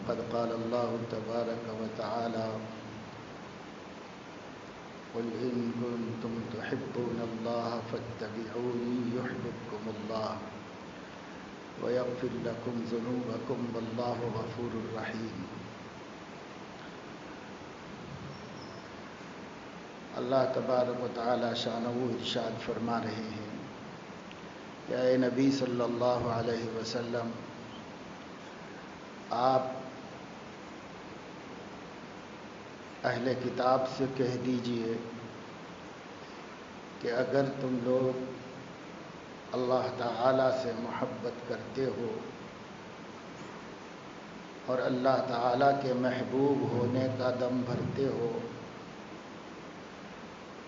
فقد قال الله تبارك وتعالى قل إن كنتم تحبون الله فاتبعوني يحببكم الله ويغفر لكم ذنوبكم والله غفور رحيم۔ اللہ تبارک و تعالی شانہ ارشاد فرما رہے ہیں کہ اے نبی صلی اللہ علیہ وسلم، آپ اہل کتاب سے کہہ دیجئے کہ اگر تم لوگ اللہ تعالی سے محبت کرتے ہو اور اللہ تعالی کے محبوب ہونے کا دم بھرتے ہو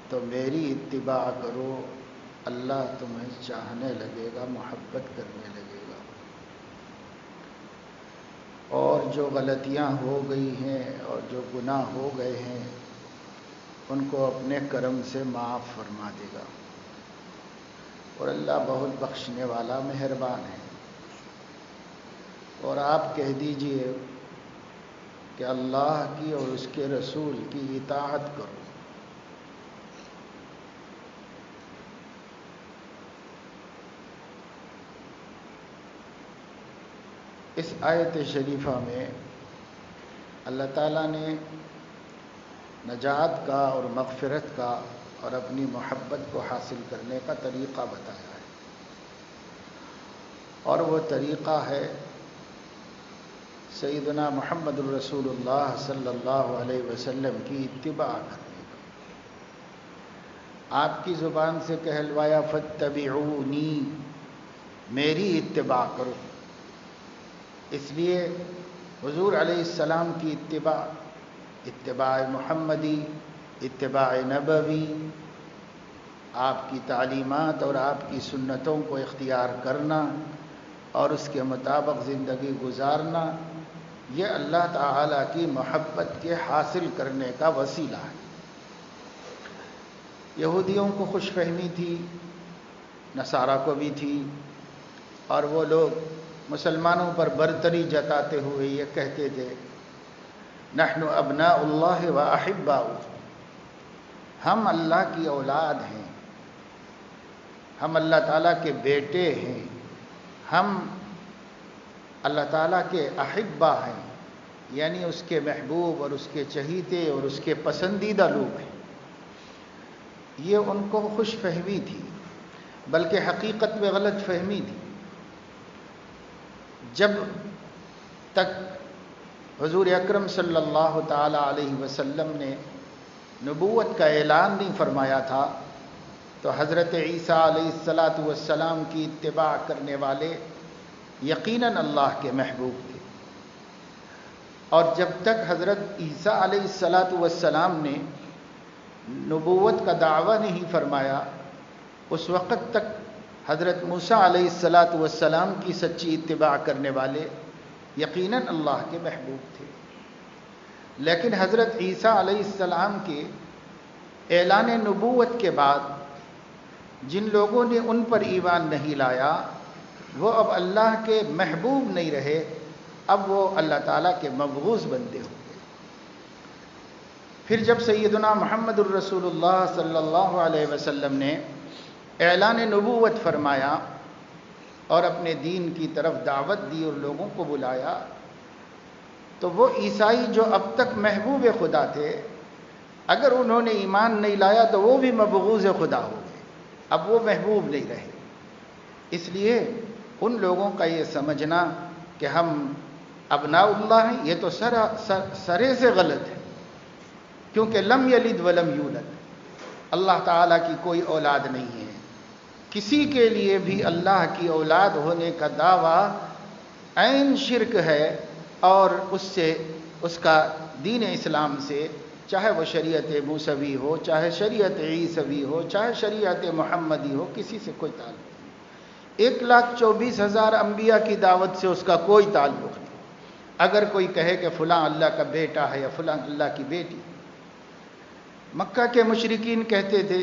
تو میری اتباع کرو، اللہ تمہیں چاہنے لگے گا، محبت کرنے لگے گا، اور جو غلطیاں ہو گئی ہیں اور جو گناہ ہو گئے ہیں ان کو اپنے کرم سے معاف فرما دے گا، اور اللہ بہت بخشنے والا مہربان ہے۔ اور آپ کہہ دیجئے کہ اللہ کی اور اس کے رسول کی اطاعت کرو۔ اس آیت شریفہ میں اللہ تعالیٰ نے نجات کا اور مغفرت کا اور اپنی محبت کو حاصل کرنے کا طریقہ بتایا ہے، اور وہ طریقہ ہے سیدنا محمد الرسول اللہ صلی اللہ علیہ وسلم کی اتباع کرنے کا۔ آپ کی زبان سے کہلوایا فاتبعونی، میری اتباع کرو۔ اس لیے حضور علیہ السلام کی اتباع محمدی، اتباع نبوی، آپ کی تعلیمات اور آپ کی سنتوں کو اختیار کرنا اور اس کے مطابق زندگی گزارنا، یہ اللہ تعالیٰ کی محبت کے حاصل کرنے کا وسیلہ ہے۔ یہودیوں کو خوش فہمی تھی، نصارہ کو بھی تھی، اور وہ لوگ مسلمانوں پر برتری جتاتے ہوئے یہ کہتے تھے نحن ابناء اللہ و احباؤہ، ہم اللہ کی اولاد ہیں، ہم اللہ تعالیٰ کے بیٹے ہیں، ہم اللہ تعالیٰ کے احبا ہیں، یعنی اس کے محبوب اور اس کے چہیتے اور اس کے پسندیدہ لوگ ہیں۔ یہ ان کو خوش فہمی تھی، بلکہ حقیقت میں غلط فہمی تھی۔ جب تک حضور اکرم صلی اللہ تعالی علیہ وسلم نے نبوت کا اعلان نہیں فرمایا تھا تو حضرت عیسیٰ علیہ السلام کی اتباع کرنے والے یقیناً اللہ کے محبوب تھے، اور جب تک حضرت عیسیٰ علیہ السلام نے نبوت کا دعویٰ نہیں فرمایا اس وقت تک حضرت موسیٰ علیہ السلام کی سچی اتباع کرنے والے یقیناً اللہ کے محبوب تھے۔ لیکن حضرت عیسیٰ علیہ السلام کے اعلان نبوت کے بعد جن لوگوں نے ان پر ایمان نہیں لایا وہ اب اللہ کے محبوب نہیں رہے، اب وہ اللہ تعالیٰ کے مبغوض بندے ہو گئے۔ پھر جب سیدنا محمد الرسول اللہ صلی اللہ علیہ وسلم نے اعلان نبوت فرمایا اور اپنے دین کی طرف دعوت دی اور لوگوں کو بلایا، تو وہ عیسائی جو اب تک محبوب خدا تھے، اگر انہوں نے ایمان نہیں لایا تو وہ بھی مبغوض خدا ہو گئے، اب وہ محبوب نہیں رہے۔ اس لیے ان لوگوں کا یہ سمجھنا کہ ہم ابناء اللہ ہیں، یہ تو سرے سے غلط ہے، کیونکہ لم یلد ولم یولد، اللہ تعالیٰ کی کوئی اولاد نہیں ہے۔ کسی کے لیے بھی اللہ کی اولاد ہونے کا دعویٰ عین شرک ہے، اور اس کا دین اسلام سے، چاہے وہ شریعت موسوی ہو، چاہے شریعت عیسوی ہو، چاہے شریعت محمدی ہو، کسی سے کوئی تعلق نہیں۔ 1,24,000 انبیاء کی دعوت سے اس کا کوئی تعلق نہیں۔ اگر کوئی کہے کہ فلاں اللہ کا بیٹا ہے یا فلاں اللہ کی بیٹی، مکہ کے مشرکین کہتے تھے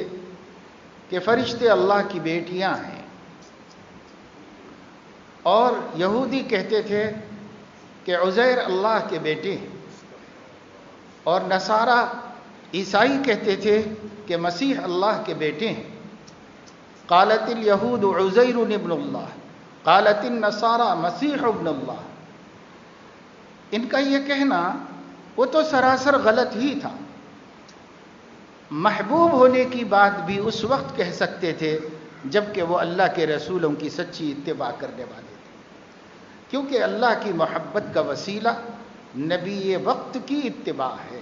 کہ فرشتے اللہ کی بیٹیاں ہیں، اور یہودی کہتے تھے کہ عزیر اللہ کے بیٹے ہیں، اور نصارہ عیسائی کہتے تھے کہ مسیح اللہ کے بیٹے ہیں۔ قالت الیہود عزیر ابن اللہ، قالت النصارى مسیح ابن اللہ۔ ان کا یہ کہنا وہ تو سراسر غلط ہی تھا۔ محبوب ہونے کی بات بھی اس وقت کہہ سکتے تھے جبکہ وہ اللہ کے رسولوں کی سچی اتباع کرنے والے تھے، کیونکہ اللہ کی محبت کا وسیلہ نبی وقت کی اتباع ہے۔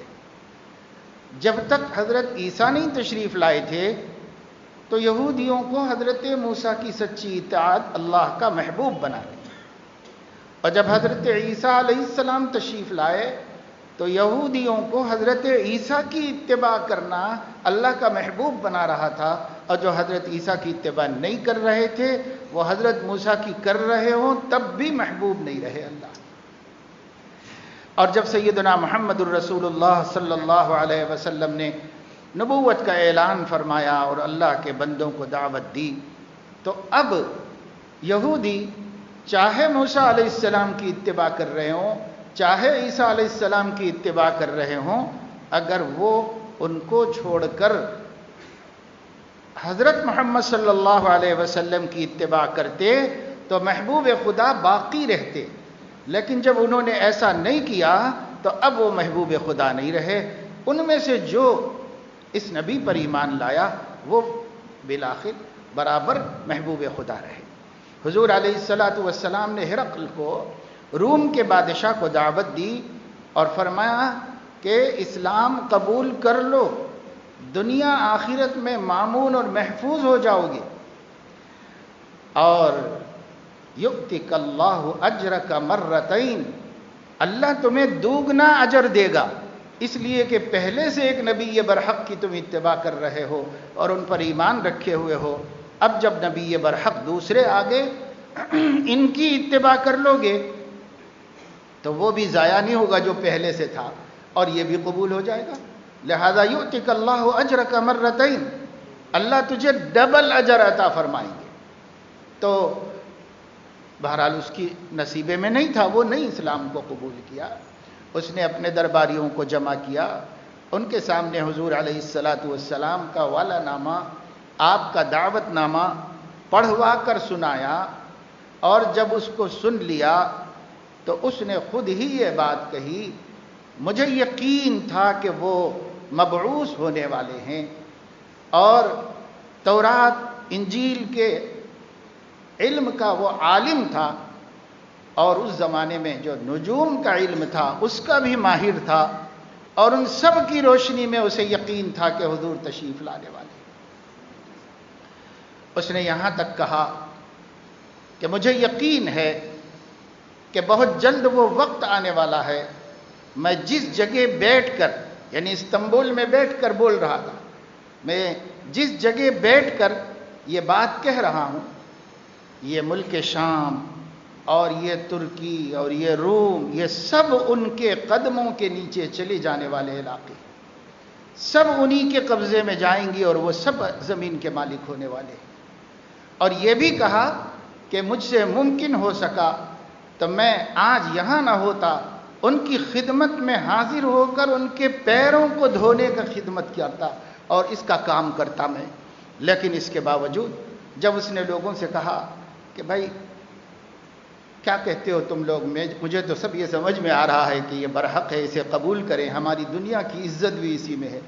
جب تک حضرت عیسیٰ نہیں تشریف لائے تھے تو یہودیوں کو حضرت موسیٰ کی سچی اطاعت اللہ کا محبوب بنا رہی، اور جب حضرت عیسیٰ علیہ السلام تشریف لائے تو یہودیوں کو حضرت عیسیٰ کی اتباع کرنا اللہ کا محبوب بنا رہا تھا، اور جو حضرت عیسیٰ کی اتباع نہیں کر رہے تھے وہ حضرت موسیٰ کی کر رہے ہوں تب بھی محبوب نہیں رہے اللہ۔ اور جب سیدنا محمد الرسول اللہ صلی اللہ علیہ وسلم نے نبوت کا اعلان فرمایا اور اللہ کے بندوں کو دعوت دی، تو اب یہودی چاہے موسیٰ علیہ السلام کی اتباع کر رہے ہوں، چاہے عیسیٰ علیہ السلام کی اتباع کر رہے ہوں، اگر وہ ان کو چھوڑ کر حضرت محمد صلی اللہ علیہ وسلم کی اتباع کرتے تو محبوب خدا باقی رہتے، لیکن جب انہوں نے ایسا نہیں کیا تو اب وہ محبوب خدا نہیں رہے۔ ان میں سے جو اس نبی پر ایمان لایا وہ بالآخر برابر محبوب خدا رہے۔ حضور علیہ السلام نے ہرقل کو، روم کے بادشاہ کو دعوت دی اور فرمایا کہ اسلام قبول کر لو، دنیا آخرت میں مامون اور محفوظ ہو جاؤ گے، اور یؤتک اللہ اجرک مرتین، اللہ تمہیں دوگنا اجر دے گا، اس لیے کہ پہلے سے ایک نبی برحق کی تم اتباع کر رہے ہو اور ان پر ایمان رکھے ہوئے ہو، اب جب نبی برحق دوسرے آگے ان کی اتباع کر لو گے تو وہ بھی ضائع نہیں ہوگا جو پہلے سے تھا، اور یہ بھی قبول ہو جائے گا۔ لہذا یؤتک اللہ اجرک مرتین، اللہ تجھے ڈبل اجر عطا فرمائیں گے۔ تو بہرحال اس کی نصیبے میں نہیں تھا، وہ نہیں اسلام کو قبول کیا۔ اس نے اپنے درباریوں کو جمع کیا، ان کے سامنے حضور علیہ السلام کا والا نامہ، آپ کا دعوت نامہ پڑھوا کر سنایا، اور جب اس کو سن لیا تو اس نے خود ہی یہ بات کہی، مجھے یقین تھا کہ وہ مبعوث ہونے والے ہیں، اور تورات انجیل کے علم کا وہ عالم تھا، اور اس زمانے میں جو نجوم کا علم تھا اس کا بھی ماہر تھا، اور ان سب کی روشنی میں اسے یقین تھا کہ حضور تشریف لانے والے۔ اس نے یہاں تک کہا کہ مجھے یقین ہے کہ بہت جلد وہ وقت آنے والا ہے، میں جس جگہ بیٹھ کر، یعنی استنبول میں بیٹھ کر بول رہا تھا، میں جس جگہ بیٹھ کر یہ بات کہہ رہا ہوں، یہ ملک شام اور یہ ترکی اور یہ روم، یہ سب ان کے قدموں کے نیچے چلے جانے والے علاقے، سب انہی کے قبضے میں جائیں گی اور وہ سب زمین کے مالک ہونے والے۔ اور یہ بھی کہا کہ مجھ سے ممکن ہو سکا تو میں آج یہاں نہ ہوتا، ان کی خدمت میں حاضر ہو کر ان کے پیروں کو دھونے کا خدمت کرتا اور اس کا کام کرتا میں۔ لیکن اس کے باوجود جب اس نے لوگوں سے کہا کہ بھائی کیا کہتے ہو تم لوگ، مجھے تو سب یہ سمجھ میں آ رہا ہے کہ یہ برحق ہے، اسے قبول کریں، ہماری دنیا کی عزت بھی اسی میں ہے،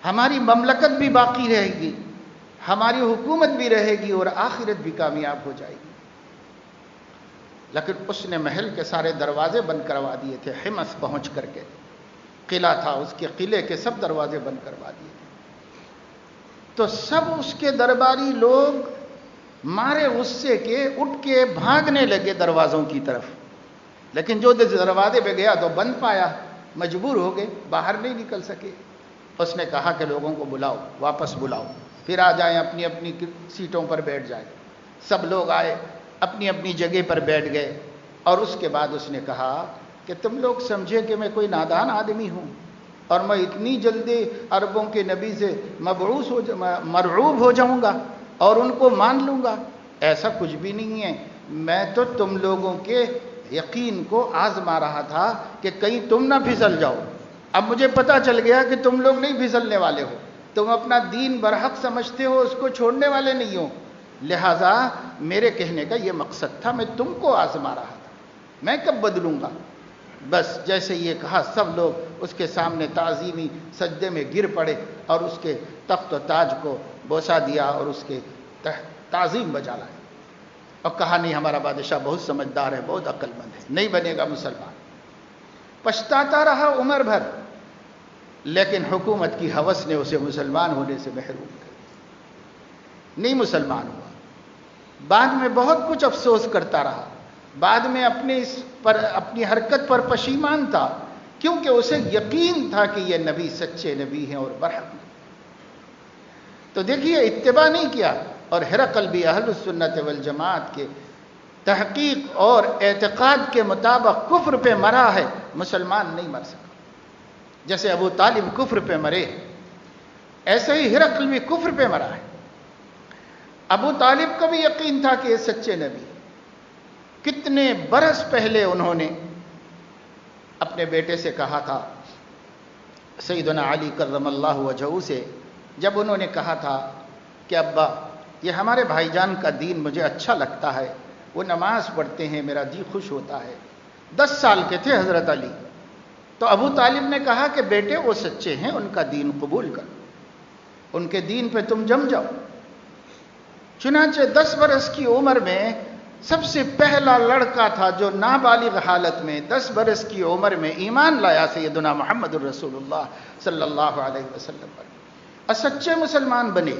ہماری مملکت بھی باقی رہے گی، ہماری حکومت بھی رہے گی اور آخرت بھی کامیاب ہو جائے گی۔ لیکن اس نے محل کے سارے دروازے بند کروا دیے تھے، حمص پہنچ کر کے، قلعہ تھا اس کے، قلعے کے سب دروازے بند کروا دیے تھے۔ تو سب اس کے درباری لوگ مارے غصے کے اٹھ کے بھاگنے لگے دروازوں کی طرف، لیکن جو دروازے پہ گیا تو بند پایا، مجبور ہو گئے، باہر نہیں نکل سکے۔ اس نے کہا کہ لوگوں کو بلاؤ، واپس بلاؤ، پھر آ جائیں، اپنی اپنی سیٹوں پر بیٹھ جائیں۔ سب لوگ آئے، اپنی اپنی جگہ پر بیٹھ گئے، اور اس کے بعد اس نے کہا کہ تم لوگ سمجھے کہ میں کوئی نادان آدمی ہوں اور میں اتنی جلدی عربوں کے نبی سے مرعوب ہو جاؤں گا اور ان کو مان لوں گا؟ ایسا کچھ بھی نہیں ہے، میں تو تم لوگوں کے یقین کو آزما رہا تھا کہ کہیں تم نہ پھسل جاؤ. اب مجھے پتا چل گیا کہ تم لوگ نہیں پھسلنے والے ہو, تم اپنا دین برحق سمجھتے ہو, اس کو چھوڑنے والے نہیں ہو. لہذا میرے کہنے کا یہ مقصد تھا, میں تم کو آزما رہا تھا, میں کب بدلوں گا. بس جیسے یہ کہا سب لوگ اس کے سامنے تعظیمی سجدے میں گر پڑے اور اس کے تخت و تاج کو بوسہ دیا اور اس کے تعظیم بجا لائے اور کہا نہیں ہمارا بادشاہ بہت سمجھدار ہے, بہت عقل مند ہے, نہیں بنے گا مسلمان. پچھتاتا رہا عمر بھر, لیکن حکومت کی ہوس نے اسے مسلمان ہونے سے محروم کر دیا, نہیں مسلمان ہوا. بعد میں بہت کچھ افسوس کرتا رہا, بعد میں اپنی حرکت پر پشیمان تھا, کیونکہ اسے یقین تھا کہ یہ نبی سچے نبی ہیں اور برحق. تو دیکھیے اتباع نہیں کیا, اور ہرقل بھی اہل السنت والجماعت کے تحقیق اور اعتقاد کے مطابق کفر پہ مرا ہے, مسلمان نہیں مر سکا. جیسے ابو طالب کفر پہ مرے, ایسے ہی ہرقل بھی کفر پہ مرا ہے. ابو طالب کا بھی یقین تھا کہ یہ سچے نبی. کتنے برس پہلے انہوں نے اپنے بیٹے سے کہا تھا, سیدنا علی کرم اللہ وجہہ سے, جب انہوں نے کہا تھا کہ ابا یہ ہمارے بھائی جان کا دین مجھے اچھا لگتا ہے, وہ نماز پڑھتے ہیں, میرا جی خوش ہوتا ہے. 10 سال کے تھے حضرت علی. تو ابو طالب نے کہا کہ بیٹے وہ سچے ہیں, ان کا دین قبول کر, ان کے دین پہ تم جم جاؤ. چنانچہ 10 برس کی عمر میں سب سے پہلا لڑکا تھا جو نابالغ حالت میں 10 برس کی عمر میں ایمان لایا سیدنا محمد الرسول اللہ صلی اللہ علیہ وسلم پر, اور سچے مسلمان بنے,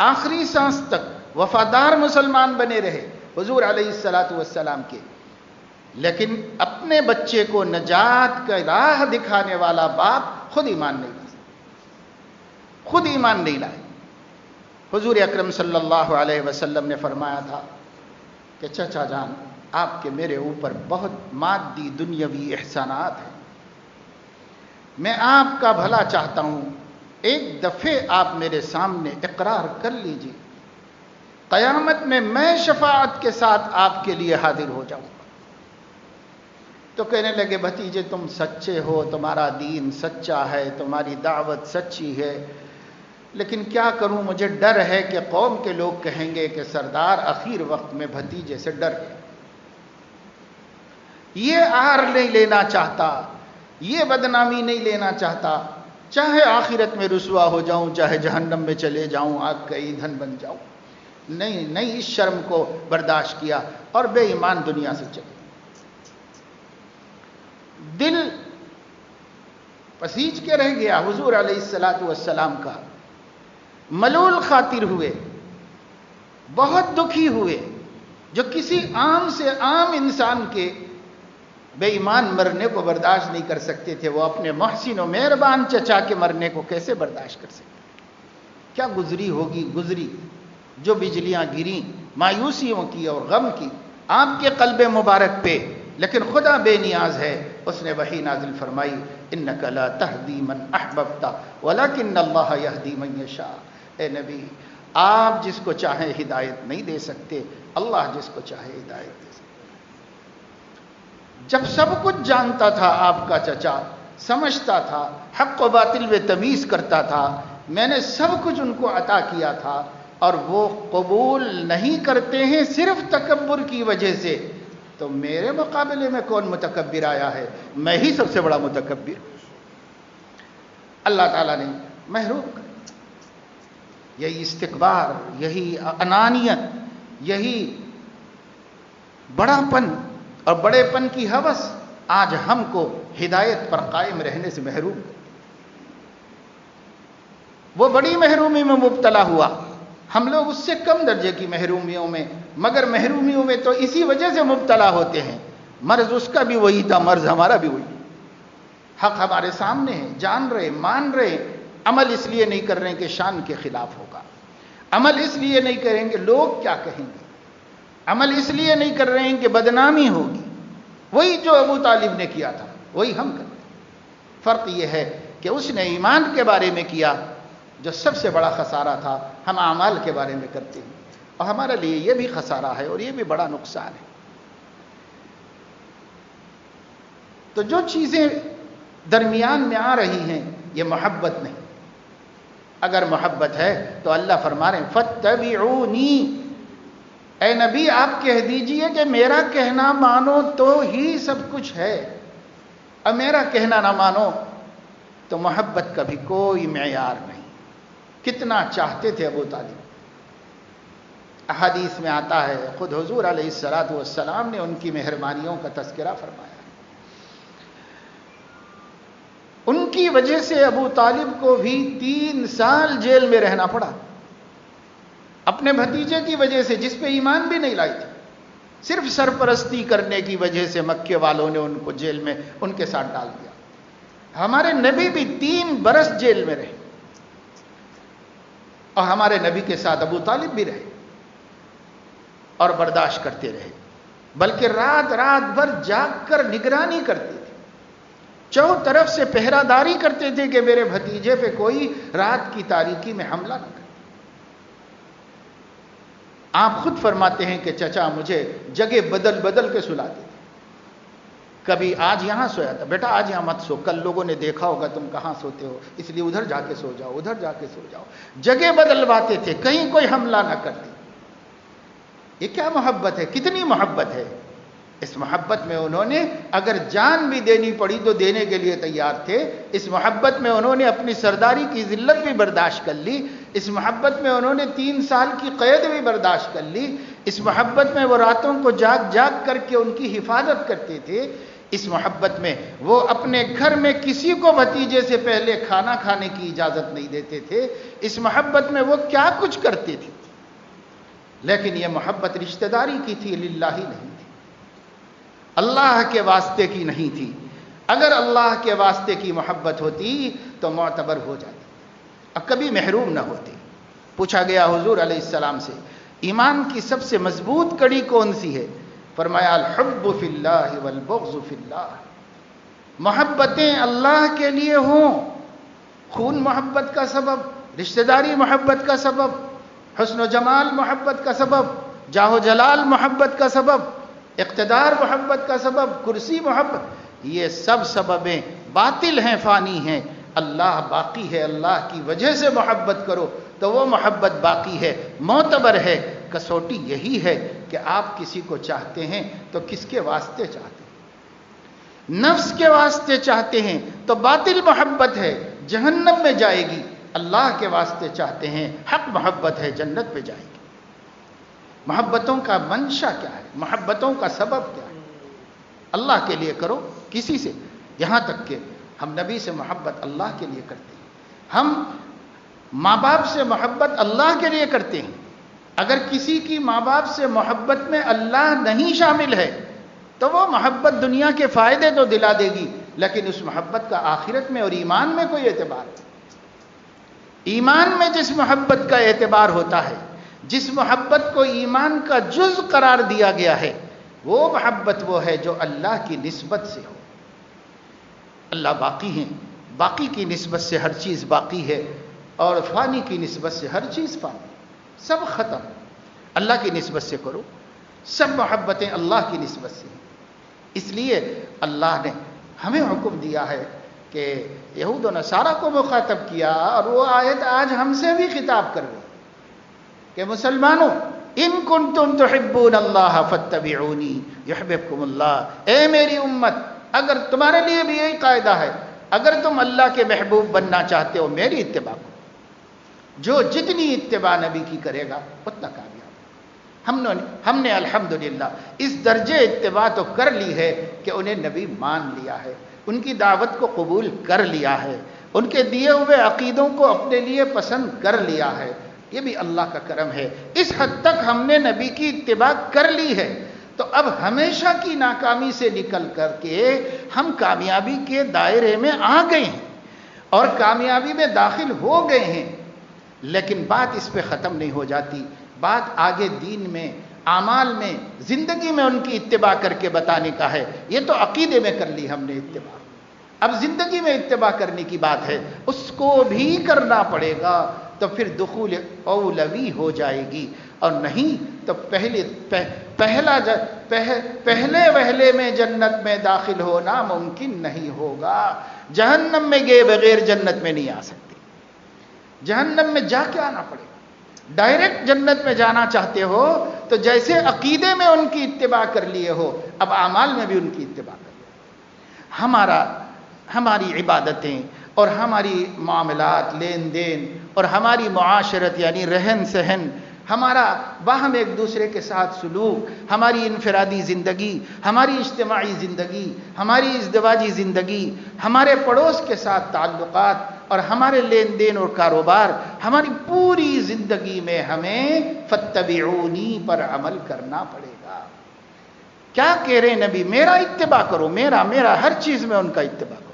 آخری سانس تک وفادار مسلمان بنے رہے حضور علیہ الصلاۃ والسلام کے. لیکن اپنے بچے کو نجات کا راہ دکھانے والا باپ خود ایمان نہیں لا سکتا, خود ایمان نہیں لائے. حضور اکرم صلی اللہ علیہ وسلم نے فرمایا تھا کہ چچا جان آپ کے میرے اوپر بہت مادی دنیاوی احسانات ہیں, میں آپ کا بھلا چاہتا ہوں, ایک دفعہ آپ میرے سامنے اقرار کر لیجیے, قیامت میں شفاعت کے ساتھ آپ کے لیے حاضر ہو جاؤں گا. تو کہنے لگے بھتیجے تم سچے ہو, تمہارا دین سچا ہے, تمہاری دعوت سچی ہے, لیکن کیا کروں, مجھے ڈر ہے کہ قوم کے لوگ کہیں گے کہ سردار اخیر وقت میں بھتیجے سے ڈر گئے, یہ آر نہیں لینا چاہتا, یہ بدنامی نہیں لینا چاہتا, چاہے آخرت میں رسوا ہو جاؤں, چاہے جہنم میں چلے جاؤں, آگ کا ایندھن بن جاؤں. نہیں اس شرم کو برداشت کیا اور بے ایمان دنیا سے چلے. دل پسیج کے رہ گیا حضور علیہ الصلاۃ والسلام کا, ملول خاطر ہوئے, بہت دکھی ہوئے. جو کسی عام سے عام انسان کے بے ایمان مرنے کو برداشت نہیں کر سکتے تھے, وہ اپنے محسن و مہربان چچا کے مرنے کو کیسے برداشت کر سکتے. کیا گزری ہوگی گزری, جو بجلیاں گریں مایوسیوں کی اور غم کی آپ کے قلب مبارک پہ, لیکن خدا بے نیاز ہے, اس نے وحی نازل فرمائی انک لا تہدی من احببت ولکن اللہ یہدی من یشاء. اے نبی آپ جس کو چاہیں ہدایت نہیں دے سکتے, اللہ جس کو چاہے ہدایت دے سکتے. جب سب کچھ جانتا تھا آپ کا چچا, سمجھتا تھا, حق و باطل میں تمیز کرتا تھا, میں نے سب کچھ ان کو عطا کیا تھا, اور وہ قبول نہیں کرتے ہیں صرف تکبر کی وجہ سے, تو میرے مقابلے میں کون متکبر آیا ہے, میں ہی سب سے بڑا متکبر. اللہ تعالیٰ نے محروم کر, یہی استکبار, یہی انانیت, یہی بڑا پن اور بڑے پن کی ہوس آج ہم کو ہدایت پر قائم رہنے سے محروم. وہ بڑی محرومی میں مبتلا ہوا, ہم لوگ اس سے کم درجے کی محرومیوں میں, مگر محرومیوں میں تو اسی وجہ سے مبتلا ہوتے ہیں. مرض اس کا بھی وہی تھا, مرض ہمارا بھی وہی. حق ہمارے سامنے ہے, جان رہے, مان رہے, عمل اس لیے نہیں کر رہے ہیں کہ شان کے خلاف ہوگا, عمل اس لیے نہیں کریں گے لوگ کیا کہیں گے, عمل اس لیے نہیں کر رہے ہیں کہ بدنامی ہوگی. وہی جو ابو طالب نے کیا تھا وہی ہم کرتے ہیں. فرق یہ ہے کہ اس نے ایمان کے بارے میں کیا جو سب سے بڑا خسارہ تھا, ہم اعمال کے بارے میں کرتے ہیں, اور ہمارے لیے یہ بھی خسارہ ہے اور یہ بھی بڑا نقصان ہے. تو جو چیزیں درمیان میں آ رہی ہیں یہ محبت نہیں. اگر محبت ہے تو اللہ فرما رہے ہیں فاتبعونی، اے نبی آپ کہہ دیجئے کہ میرا کہنا مانو تو ہی سب کچھ ہے، اب میرا کہنا نہ مانو تو محبت کا بھی کوئی معیار نہیں. کتنا چاہتے تھے ابو طالب. احادیث میں آتا ہے خود حضور علیہ الصلوۃ والسلام نے ان کی مہربانیوں کا تذکرہ فرمایا. ان کی وجہ سے ابو طالب کو بھی 3 سال جیل میں رہنا پڑا، اپنے بھتیجے کی وجہ سے جس پہ ایمان بھی نہیں لائی تھی. صرف سرپرستی کرنے کی وجہ سے مکے والوں نے ان کو جیل میں ان کے ساتھ ڈال دیا. ہمارے نبی بھی 3 برس جیل میں رہے، اور ہمارے نبی کے ساتھ ابو طالب بھی رہے اور برداشت کرتے رہے، بلکہ رات رات بھر جاگ کر نگرانی کرتے تھے، چاروں طرف سے پہرہ داری کرتے تھے کہ میرے بھتیجے پہ کوئی رات کی تاریکی میں حملہ نہ کرے. آپ خود فرماتے ہیں کہ چچا مجھے جگہ بدل بدل کے سلاتے تھے. کبھی آج یہاں سویا تھا، بیٹا آج یہاں مت سو، کل لوگوں نے دیکھا ہوگا تم کہاں سوتے ہو، اس لیے ادھر جا کے سو جاؤ، ادھر جا کے سو جاؤ. جگہ بدلواتے تھے کہیں کوئی حملہ نہ کرتے. یہ کیا محبت ہے، کتنی محبت ہے. اس محبت میں انہوں نے اگر جان بھی دینی پڑی تو دینے کے لیے تیار تھے. اس محبت میں انہوں نے اپنی سرداری کی ذلت بھی برداشت کر لی. اس محبت میں انہوں نے 3 سال کی قید بھی برداشت کر لی. اس محبت میں وہ راتوں کو جاگ جاگ کر کے ان کی حفاظت کرتے تھے. اس محبت میں وہ اپنے گھر میں کسی کو بھتیجے سے پہلے کھانا کھانے کی اجازت نہیں دیتے تھے. اس محبت میں وہ کیا کچھ کرتے تھے. لیکن یہ محبت رشتہ داری کی تھی، للہ ہی نہیں تھی، اللہ کے واسطے کی نہیں تھی. اگر اللہ کے واسطے کی محبت ہوتی تو معتبر ہو جاتی، اب کبھی محروم نہ ہوتی. پوچھا گیا حضور علیہ السلام سے ایمان کی سب سے مضبوط کڑی کون سی ہے؟ فرمایا الحب فی اللہ والبغض فی اللہ. محبتیں اللہ کے لیے ہوں، خون محبت کا سبب، رشتہ داری محبت کا سبب، حسن و جمال محبت کا سبب، جاہ و جلال محبت کا سبب، اقتدار محبت کا سبب، کرسی محبت، یہ سب سببیں باطل ہیں، فانی ہیں. اللہ باقی ہے، اللہ کی وجہ سے محبت کرو تو وہ محبت باقی ہے، معتبر ہے. کسوٹی یہی ہے کہ آپ کسی کو چاہتے ہیں تو کس کے واسطے چاہتے ہیں؟ نفس کے واسطے چاہتے ہیں تو باطل محبت ہے، جہنم میں جائے گی. اللہ کے واسطے چاہتے ہیں، حق محبت ہے، جنت پہ جائے گی. محبتوں کا منشا کیا ہے؟ محبتوں کا سبب کیا ہے؟ اللہ کے لیے کرو، کسی سے، یہاں تک کہ ہم نبی سے محبت اللہ کے لیے کرتے ہیں، ہم ماں باپ سے محبت اللہ کے لیے کرتے ہیں. اگر کسی کی ماں باپ سے محبت میں اللہ نہیں شامل ہے تو وہ محبت دنیا کے فائدے تو دلا دے گی، لیکن اس محبت کا آخرت میں اور ایمان میں کوئی اعتبار نہیں. ایمان میں جس محبت کا اعتبار ہوتا ہے، جس محبت کو ایمان کا جز قرار دیا گیا ہے، وہ محبت وہ ہے جو اللہ کی نسبت سے ہو. اللہ باقی ہیں، باقی کی نسبت سے ہر چیز باقی ہے، اور فانی کی نسبت سے ہر چیز فانی، سب ختم. اللہ کی نسبت سے کرو، سب محبتیں اللہ کی نسبت سے ہیں. اس لیے اللہ نے ہمیں حکم دیا ہے کہ یہود و نصارہ کو مخاطب کیا، اور وہ آیت آج ہم سے بھی خطاب کر رہی کہ مسلمانوں ان کنتم تحبون اللہ فاتبعونی یحببکم اللہ. اے میری امت، اگر تمہارے لیے بھی یہی قاعدہ ہے، اگر تم اللہ کے محبوب بننا چاہتے ہو میری اتباع کرو. جو جتنی اتباع نبی کی کرے گا اتنا کامیاب. ہم نے الحمدللہ اس درجے اتباع تو کر لی ہے کہ انہیں نبی مان لیا ہے، ان کی دعوت کو قبول کر لیا ہے، ان کے دیے ہوئے عقیدوں کو اپنے لیے پسند کر لیا ہے. یہ بھی اللہ کا کرم ہے. اس حد تک ہم نے نبی کی اتباع کر لی ہے تو اب ہمیشہ کی ناکامی سے نکل کر کے ہم کامیابی کے دائرے میں آ گئے ہیں اور کامیابی میں داخل ہو گئے ہیں. لیکن بات اس پہ ختم نہیں ہو جاتی. بات آگے دین میں، اعمال میں، زندگی میں ان کی اتباع کر کے بتانے کا ہے. یہ تو عقیدے میں کر لی ہم نے اتباع، اب زندگی میں اتباع کرنے کی بات ہے، اس کو بھی کرنا پڑے گا. تو پھر دخول اولوی ہو جائے گی، اور نہیں تو پہلے وہلے میں جنت میں داخل ہونا ممکن نہیں ہوگا. جہنم میں گئے بغیر جنت میں نہیں آ سکتے. جہنم میں جا کے آنا پڑے گا. ڈائریکٹ جنت میں جانا چاہتے ہو تو جیسے عقیدے میں ان کی اتباع کر لیے ہو, اب اعمال میں بھی ان کی اتباع کر لو. ہماری عبادتیں اور ہماری معاملات, لین دین اور ہماری معاشرت یعنی رہن سہن, ہمارا باہم ایک دوسرے کے ساتھ سلوک, ہماری انفرادی زندگی, ہماری اجتماعی زندگی, ہماری ازدواجی زندگی, ہمارے پڑوس کے ساتھ تعلقات اور ہمارے لین دین اور کاروبار, ہماری پوری زندگی میں ہمیں فاتبعونی پر عمل کرنا پڑے گا. کیا کہہ رہے نبی؟ میرا اتباع کرو, میرا ہر چیز میں ان کا اتباع کرو.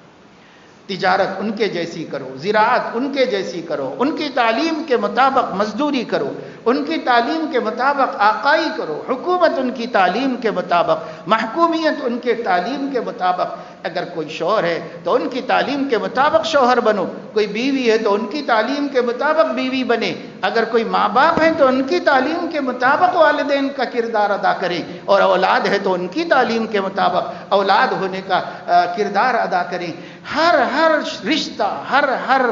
تجارت ان کے جیسی کرو, زراعت ان کے جیسی کرو, ان کی تعلیم کے مطابق مزدوری کرو, ان کی تعلیم کے مطابق آقائی کرو, حکومت ان کی تعلیم کے مطابق, محکومیت ان کے تعلیم کے مطابق. اگر کوئی شوہر ہے تو ان کی تعلیم کے مطابق شوہر بنو, کوئی بیوی ہے تو ان کی تعلیم کے مطابق بیوی بنے, اگر کوئی ماں باپ ہے تو ان کی تعلیم کے مطابق والدین کا کردار ادا کرے, اور اولاد ہے تو ان کی تعلیم کے مطابق اولاد ہونے کا کردار ادا کریں. ہر رشتہ, ہر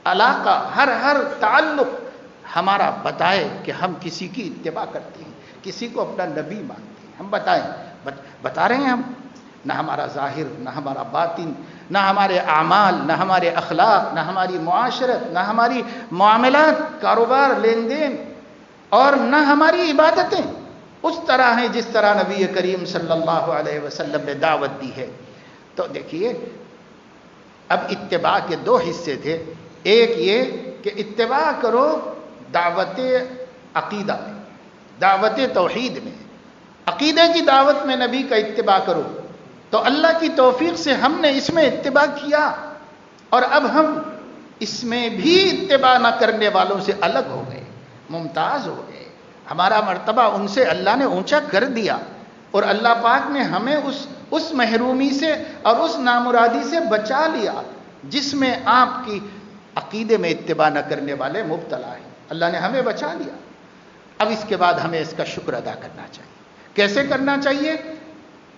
علاقہ, ہر تعلق ہمارا بتائے کہ ہم کسی کی اتباع کرتے ہیں, کسی کو اپنا نبی مانتے ہیں. ہم بتائیں, بتا رہے ہیں ہم. نہ ہمارا ظاہر, نہ ہمارا باطن, نہ ہمارے اعمال, نہ ہمارے اخلاق, نہ ہماری معاشرت, نہ ہماری معاملات, کاروبار, لین دین, اور نہ ہماری عبادتیں اس طرح ہیں جس طرح نبی کریم صلی اللہ علیہ وسلم نے دعوت دی ہے. تو دیکھیے, اب اتباع کے دو حصے تھے. ایک یہ کہ اتباع کرو دعوت عقیدہ میں, دعوت توحید میں, عقیدے کی دعوت میں نبی کا اتباع کرو. تو اللہ کی توفیق سے ہم نے اس میں اتباع کیا, اور اب ہم اس میں بھی اتباع نہ کرنے والوں سے الگ ہو گئے, ممتاز ہو گئے. ہمارا مرتبہ ان سے اللہ نے اونچا کر دیا, اور اللہ پاک نے ہمیں اس محرومی سے اور اس نامرادی سے بچا لیا جس میں آپ کی عقیدے میں اتباع نہ کرنے والے مبتلا ہیں. اللہ نے ہمیں بچا لیا. اب اس کے بعد ہمیں اس کا شکر ادا کرنا چاہیے. کیسے کرنا چاہیے؟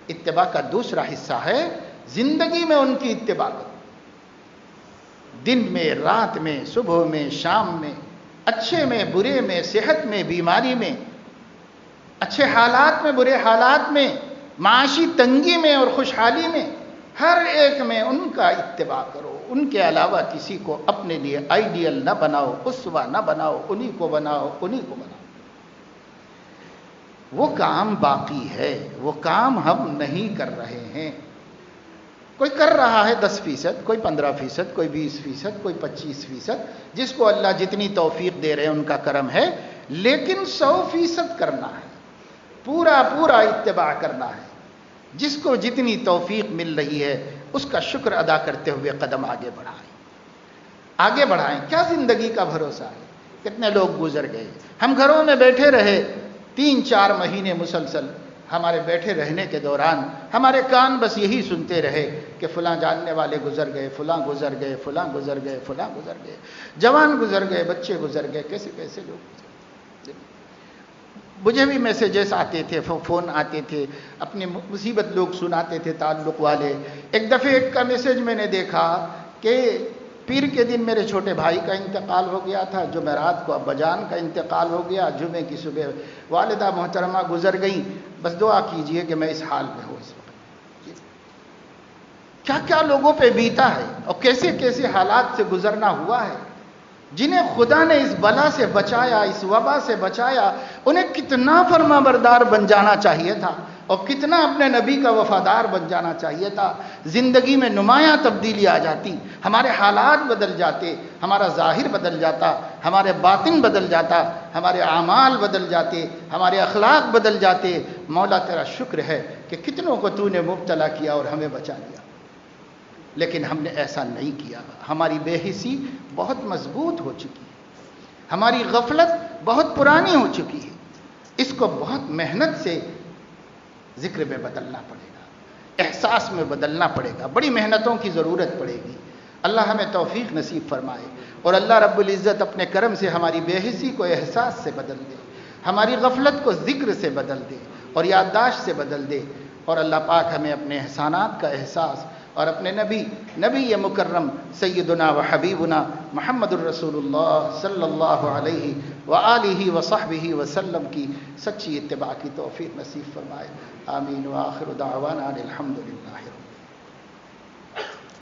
اتباع کا دوسرا حصہ ہے زندگی میں ان کی اتباع کرو. دن میں, رات میں, صبح میں, شام میں, اچھے میں, برے میں, صحت میں, بیماری میں, اچھے حالات میں, برے حالات میں, معاشی تنگی میں اور خوشحالی میں, ہر ایک میں ان کا اتباع کرو. ان کے علاوہ کسی کو اپنے لیے آئیڈیل نہ بناؤ, اسوہ نہ بناؤ, انہی کو بناؤ. وہ کام باقی ہے, وہ کام ہم نہیں کر رہے ہیں. کوئی کر رہا ہے 10%, کوئی 15%, کوئی 20%, کوئی 25%, جس کو اللہ جتنی توفیق دے رہے ہیں ان کا کرم ہے. لیکن 100% کرنا ہے, پورا اتباع کرنا ہے. جس کو جتنی توفیق مل رہی ہے اس کا شکر ادا کرتے ہوئے قدم آگے بڑھائیں. کیا زندگی کا بھروسہ ہے؟ کتنے لوگ گزر گئے. ہم گھروں میں بیٹھے رہے 3-4 مہینے مسلسل. ہمارے بیٹھے رہنے کے دوران ہمارے کان بس یہی سنتے رہے کہ فلاں جاننے والے گزر گئے, فلاں گزر گئے, فلاں گزر گئے, فلاں گزر گئے, جوان گزر گئے, بچے گزر گئے, کیسے لوگ گزر گئے. مجھے بھی میسیجز آتے تھے, فون آتے تھے, اپنی مصیبت لوگ سناتے تھے, تعلق والے. ایک دفعہ ایک کا میسیج میں نے دیکھا کہ پیر کے دن میرے چھوٹے بھائی کا انتقال ہو گیا تھا, جمعرات کو ابا جان کا انتقال ہو گیا, جمعے کی صبح والدہ محترمہ گزر گئیں, بس دعا کیجئے کہ میں اس حال میں ہوں اس وقت. کیا کیا لوگوں پہ بیتا ہے اور کیسے کیسے حالات سے گزرنا ہوا ہے. جنہیں خدا نے اس بلا سے بچایا, اس وبا سے بچایا, انہیں کتنا فرما بردار بن جانا چاہیے تھا اور کتنا اپنے نبی کا وفادار بن جانا چاہیے تھا. زندگی میں نمایاں تبدیلی آ جاتی, ہمارے حالات بدل جاتے, ہمارا ظاہر بدل جاتا, ہمارے باطن بدل جاتا, ہمارے اعمال بدل جاتے, ہمارے اخلاق بدل جاتے. مولا تیرا شکر ہے کہ کتنوں کو تو نے مبتلا کیا اور ہمیں بچا لیا. لیکن ہم نے ایسا نہیں کیا. ہماری بے حسی بہت مضبوط ہو چکی ہے, ہماری غفلت بہت پرانی ہو چکی ہے. اس کو بہت محنت سے ذکر میں بدلنا پڑے گا, احساس میں بدلنا پڑے گا, بڑی محنتوں کی ضرورت پڑے گی. اللہ ہمیں توفیق نصیب فرمائے, اور اللہ رب العزت اپنے کرم سے ہماری بے حسی کو احساس سے بدل دے, ہماری غفلت کو ذکر سے بدل دے, اور یادداشت سے بدل دے، اور اللہ پاک ہمیں اپنے احسانات کا احساس اور اپنے نبی مکرم سیدنا و حبیبنا محمد الرسول اللہ صلی اللہ علیہ وآلہ وصحبہ وسلم کی سچی اتباع کی توفیق نصیب فرمائے۔ آمین وآخر دعوانا الحمدللہ۔